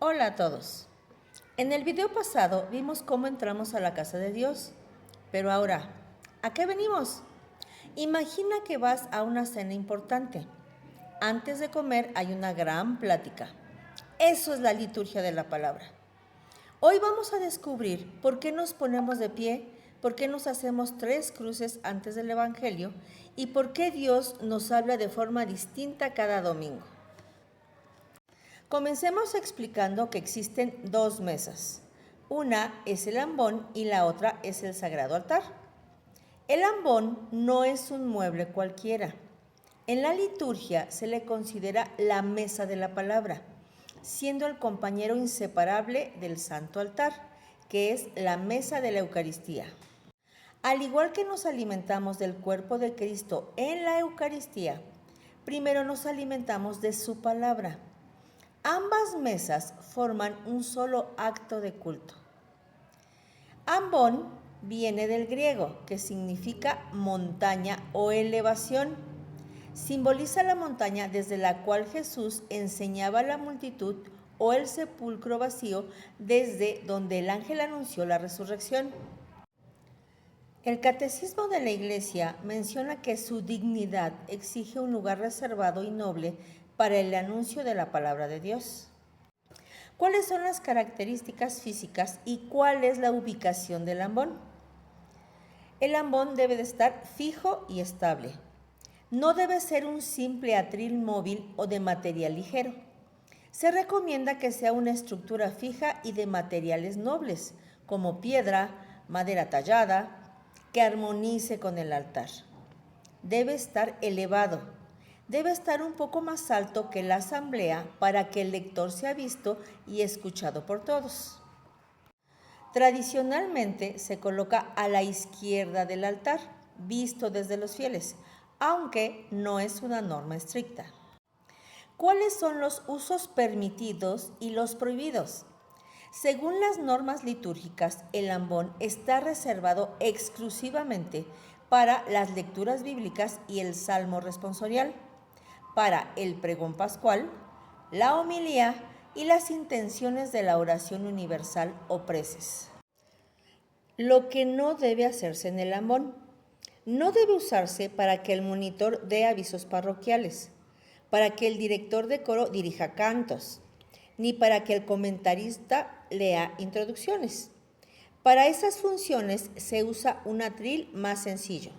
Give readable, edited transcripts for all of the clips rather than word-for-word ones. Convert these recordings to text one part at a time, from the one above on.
Hola a todos. En el video pasado vimos cómo entramos a la casa de Dios, pero ahora, ¿a qué venimos? Imagina que vas a una cena importante. Antes de comer hay una gran plática. Eso es la liturgia de la palabra. Hoy vamos a descubrir por qué nos ponemos de pie, por qué nos hacemos 3 cruces antes del Evangelio y por qué Dios nos habla de forma distinta cada domingo. Comencemos explicando que existen 2 mesas. Una es el ambón y la otra es el sagrado altar. El ambón no es un mueble cualquiera. En la liturgia se le considera la mesa de la palabra, siendo el compañero inseparable del santo altar, que es la mesa de la Eucaristía. Al igual que nos alimentamos del cuerpo de Cristo en la Eucaristía, primero nos alimentamos de su palabra. Ambas mesas forman un solo acto de culto. Ambón viene del griego, que significa montaña o elevación. Simboliza la montaña desde la cual Jesús enseñaba a la multitud o el sepulcro vacío desde donde el ángel anunció la resurrección. El Catecismo de la Iglesia menciona que su dignidad exige un lugar reservado y noble para el anuncio de la palabra de Dios. ¿Cuáles son las características físicas y cuál es la ubicación del ambón? El ambón debe de estar fijo y estable. No debe ser un simple atril móvil o de material ligero. Se recomienda que sea una estructura fija y de materiales nobles, como piedra, madera tallada, que armonice con el altar. Debe estar elevado. Debe estar un poco más alto que la asamblea para que el lector sea visto y escuchado por todos. Tradicionalmente se coloca a la izquierda del altar, visto desde los fieles, aunque no es una norma estricta. ¿Cuáles son los usos permitidos y los prohibidos? Según las normas litúrgicas, el ambón está reservado exclusivamente para las lecturas bíblicas y el salmo responsorial, para el pregón pascual, la homilía y las intenciones de la oración universal o preces. Lo que no debe hacerse en el ambón: no debe usarse para que el monitor dé avisos parroquiales, para que el director de coro dirija cantos, ni para que el comentarista lea introducciones. Para esas funciones se usa un atril más sencillo.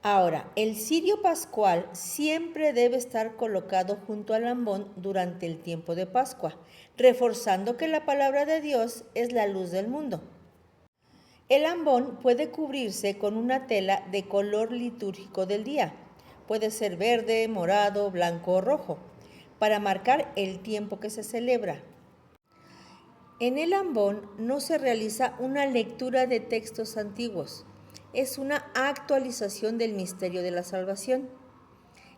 Ahora, el cirio pascual siempre debe estar colocado junto al ambón durante el tiempo de Pascua, reforzando que la palabra de Dios es la luz del mundo. El ambón puede cubrirse con una tela de color litúrgico del día. Puede ser verde, morado, blanco o rojo, para marcar el tiempo que se celebra. En el ambón no se realiza una lectura de textos antiguos, es una actualización del misterio de la salvación.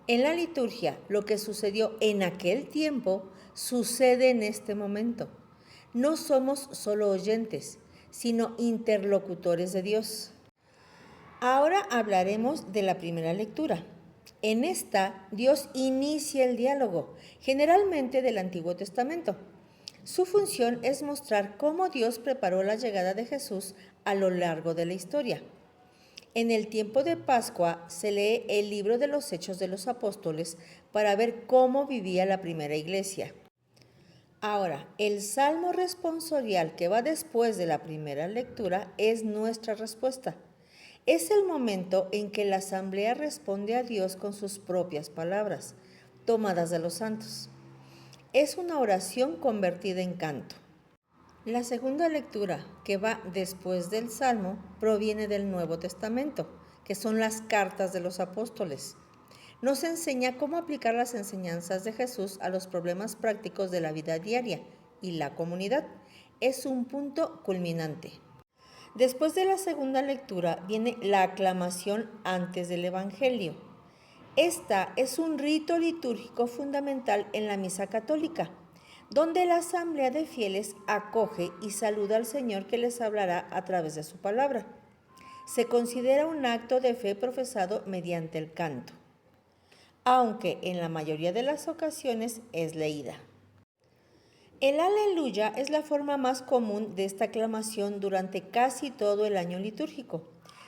En la liturgia, lo que sucedió en aquel tiempo sucede en este momento. No somos solo oyentes, sino interlocutores de Dios. Ahora hablaremos de la primera lectura. En esta, Dios inicia el diálogo, generalmente del Antiguo Testamento. Su función es mostrar cómo Dios preparó la llegada de Jesús a lo largo de la historia. En el tiempo de Pascua se lee el libro de los Hechos de los Apóstoles para ver cómo vivía la primera iglesia. Ahora, el salmo responsorial que va después de la primera lectura es nuestra respuesta. Es el momento en que la asamblea responde a Dios con sus propias palabras, tomadas de los santos. Es una oración convertida en canto. La segunda lectura, que va después del Salmo, proviene del Nuevo Testamento, que son las cartas de los apóstoles. Nos enseña cómo aplicar las enseñanzas de Jesús a los problemas prácticos de la vida diaria y la comunidad. Es un punto culminante. Después de la segunda lectura viene la aclamación antes del Evangelio. Esta es un rito litúrgico fundamental en la misa católica, donde la asamblea de fieles acoge y saluda al Señor que les hablará a través de su palabra. Se considera un acto de fe profesado mediante el canto, aunque en la mayoría de las ocasiones es leída. El aleluya es la forma más común de esta aclamación durante casi todo el año litúrgico.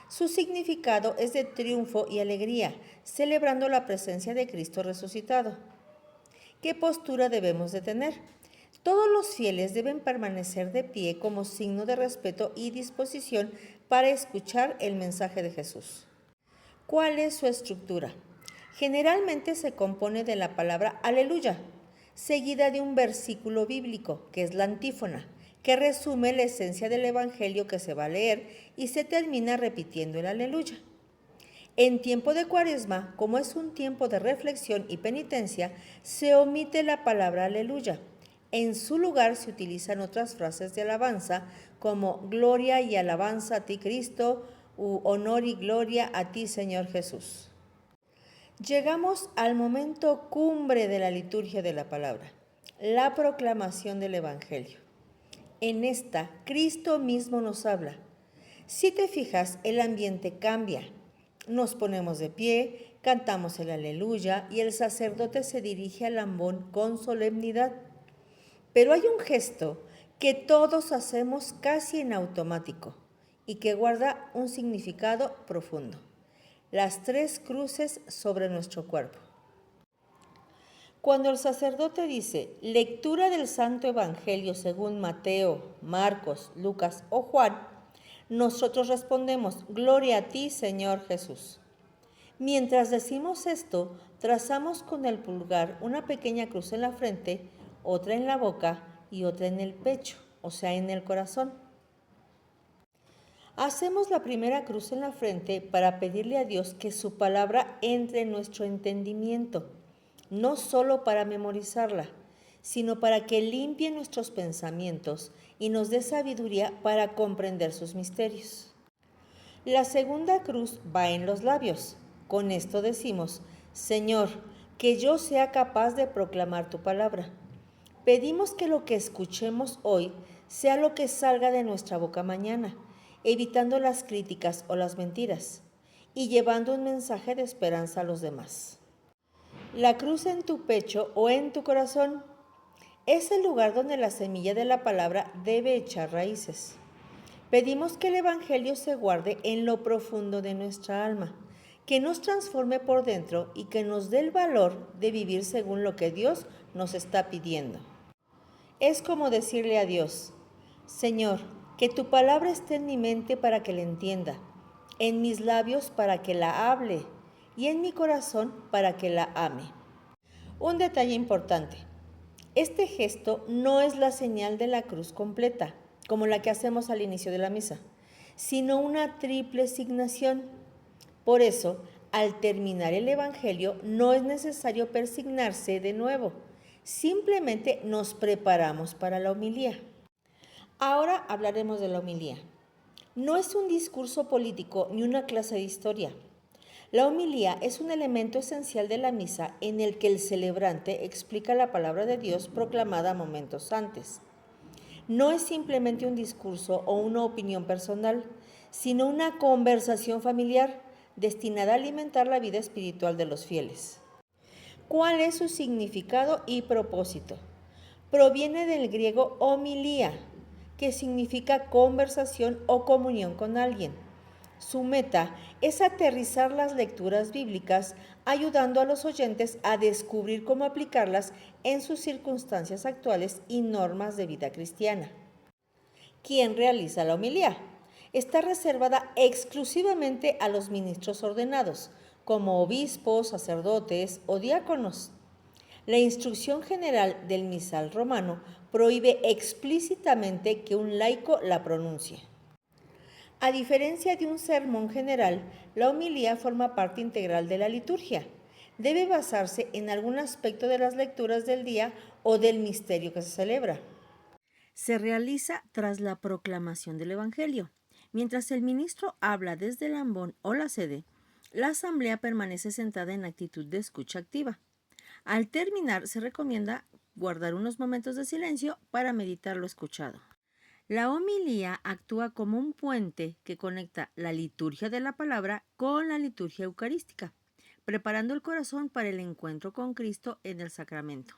Su significado es de triunfo y alegría, celebrando la presencia de Cristo resucitado. ¿Qué postura debemos de tener? Todos los fieles deben permanecer de pie como signo de respeto y disposición para escuchar el mensaje de Jesús. ¿Cuál es su estructura? Generalmente se compone de la palabra aleluya, seguida de un versículo bíblico, que es la antífona, que resume la esencia del evangelio que se va a leer y se termina repitiendo el aleluya. En tiempo de Cuaresma, como es un tiempo de reflexión y penitencia, se omite la palabra aleluya. En su lugar se utilizan otras frases de alabanza como gloria y alabanza a ti Cristo, u honor y gloria a ti Señor Jesús. Llegamos al momento cumbre de la liturgia de la palabra, la proclamación del Evangelio. En esta, Cristo mismo nos habla. Si te fijas, el ambiente cambia. Nos ponemos de pie, cantamos el aleluya y el sacerdote se dirige al ambón con solemnidad. Pero hay un gesto que todos hacemos casi en automático y que guarda un significado profundo. Las 3 cruces sobre nuestro cuerpo. Cuando el sacerdote dice lectura del Santo Evangelio según Mateo, Marcos, Lucas o Juan, nosotros respondemos, gloria a ti, Señor Jesús. Mientras decimos esto, trazamos con el pulgar una pequeña cruz en la frente, otra en la boca y otra en el pecho, o sea, en el corazón. Hacemos la primera cruz en la frente para pedirle a Dios que su palabra entre en nuestro entendimiento, no solo para memorizarla, sino para que limpie nuestros pensamientos y nos dé sabiduría para comprender sus misterios. La segunda cruz va en los labios. Con esto decimos, Señor, que yo sea capaz de proclamar tu palabra. Pedimos que lo que escuchemos hoy sea lo que salga de nuestra boca mañana, evitando las críticas o las mentiras y llevando un mensaje de esperanza a los demás. La cruz en tu pecho o en tu corazón es el lugar donde la semilla de la palabra debe echar raíces. Pedimos que el Evangelio se guarde en lo profundo de nuestra alma, que nos transforme por dentro y que nos dé el valor de vivir según lo que Dios nos está pidiendo. Es como decirle a Dios, Señor, que tu palabra esté en mi mente para que la entienda, en mis labios para que la hable y en mi corazón para que la ame. Un detalle importante, este gesto no es la señal de la cruz completa, como la que hacemos al inicio de la misa, sino una triple signación. Por eso, al terminar el Evangelio, no es necesario persignarse de nuevo, simplemente nos preparamos para la homilía. Ahora hablaremos de la homilía. No es un discurso político ni una clase de historia. La homilía es un elemento esencial de la misa en el que el celebrante explica la palabra de Dios proclamada momentos antes. No es simplemente un discurso o una opinión personal, sino una conversación familiar destinada a alimentar la vida espiritual de los fieles. ¿Cuál es su significado y propósito? Proviene del griego homilía, que significa conversación o comunión con alguien. Su meta es aterrizar las lecturas bíblicas, ayudando a los oyentes a descubrir cómo aplicarlas en sus circunstancias actuales y normas de vida cristiana. ¿Quién realiza la homilía? Está reservada exclusivamente a los ministros ordenados, como obispos, sacerdotes o diáconos. La instrucción general del misal romano prohíbe explícitamente que un laico la pronuncie. A diferencia de un sermón general, la homilía forma parte integral de la liturgia. Debe basarse en algún aspecto de las lecturas del día o del misterio que se celebra. Se realiza tras la proclamación del Evangelio. Mientras el ministro habla desde el ambón o la sede, la asamblea permanece sentada en actitud de escucha activa. Al terminar, se recomienda guardar unos momentos de silencio para meditar lo escuchado. La homilía actúa como un puente que conecta la liturgia de la palabra con la liturgia eucarística, preparando el corazón para el encuentro con Cristo en el sacramento.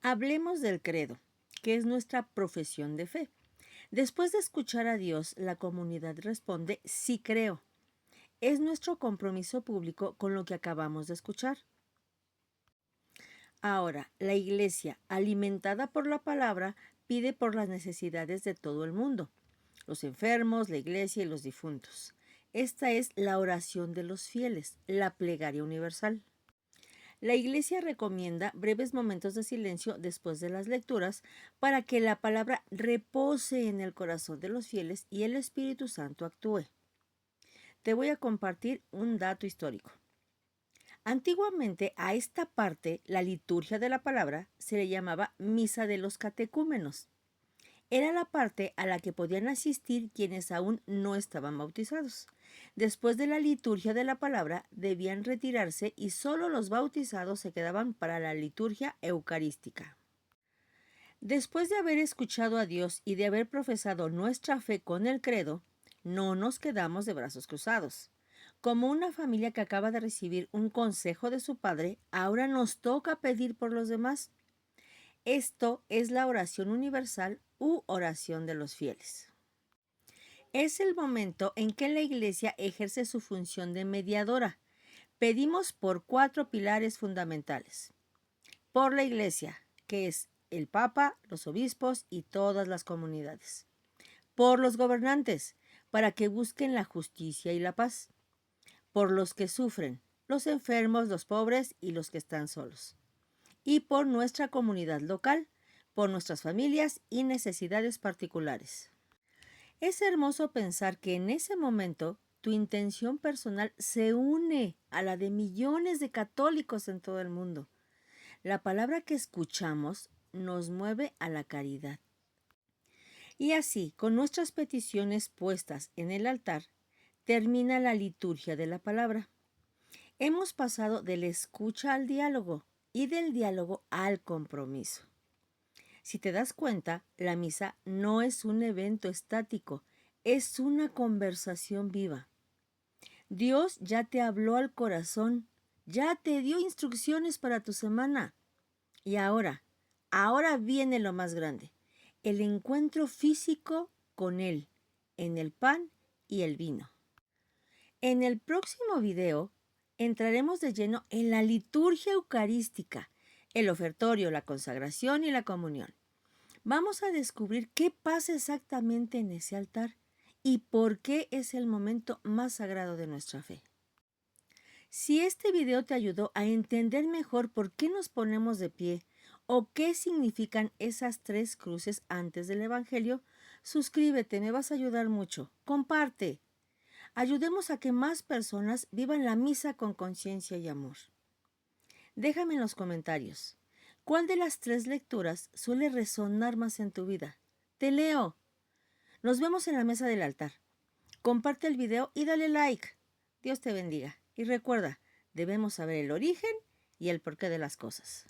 Hablemos del credo. que es nuestra profesión de fe. Después de escuchar a Dios, la comunidad responde, sí creo. Es nuestro compromiso público con lo que acabamos de escuchar. Ahora, la iglesia, alimentada por la palabra, pide por las necesidades de todo el mundo, los enfermos, la iglesia y los difuntos. Esta es la oración de los fieles, la plegaria universal. La iglesia recomienda breves momentos de silencio después de las lecturas para que la palabra repose en el corazón de los fieles y el Espíritu Santo actúe. Te voy a compartir un dato histórico. Antiguamente a esta parte, la liturgia de la palabra, se le llamaba Misa de los Catecúmenos. Era la parte a la que podían asistir quienes aún no estaban bautizados. Después de la liturgia de la palabra, debían retirarse y solo los bautizados se quedaban para la liturgia eucarística. Después de haber escuchado a Dios y de haber profesado nuestra fe con el credo, no nos quedamos de brazos cruzados. Como una familia que acaba de recibir un consejo de su padre, ahora nos toca pedir por los demás. Esto es la oración universal u oración de los fieles. Es el momento en que la iglesia ejerce su función de mediadora. Pedimos por 4 pilares fundamentales. Por la iglesia, que es el Papa, los obispos y todas las comunidades. Por los gobernantes, para que busquen la justicia y la paz. Por los que sufren, los enfermos, los pobres y los que están solos. Y por nuestra comunidad local, por nuestras familias y necesidades particulares. Es hermoso pensar que en ese momento tu intención personal se une a la de millones de católicos en todo el mundo. La palabra que escuchamos nos mueve a la caridad. Y así, con nuestras peticiones puestas en el altar, termina la liturgia de la palabra. Hemos pasado de la escucha al diálogo y del diálogo al compromiso. Si te das cuenta, la misa no es un evento estático, es una conversación viva. Dios ya te habló al corazón, ya te dio instrucciones para tu semana. Y ahora viene lo más grande, el encuentro físico con Él, en el pan y el vino. En el próximo video entraremos de lleno en la liturgia eucarística, el ofertorio, la consagración y la comunión. Vamos a descubrir qué pasa exactamente en ese altar y por qué es el momento más sagrado de nuestra fe. Si este video te ayudó a entender mejor por qué nos ponemos de pie o qué significan esas 3 cruces antes del Evangelio, suscríbete, me vas a ayudar mucho. Comparte. Ayudemos a que más personas vivan la misa con conciencia y amor. Déjame en los comentarios, ¿cuál de las 3 lecturas suele resonar más en tu vida? Te leo. Nos vemos en la mesa del altar. Comparte el video y dale like. Dios te bendiga. Y recuerda, debemos saber el origen y el porqué de las cosas.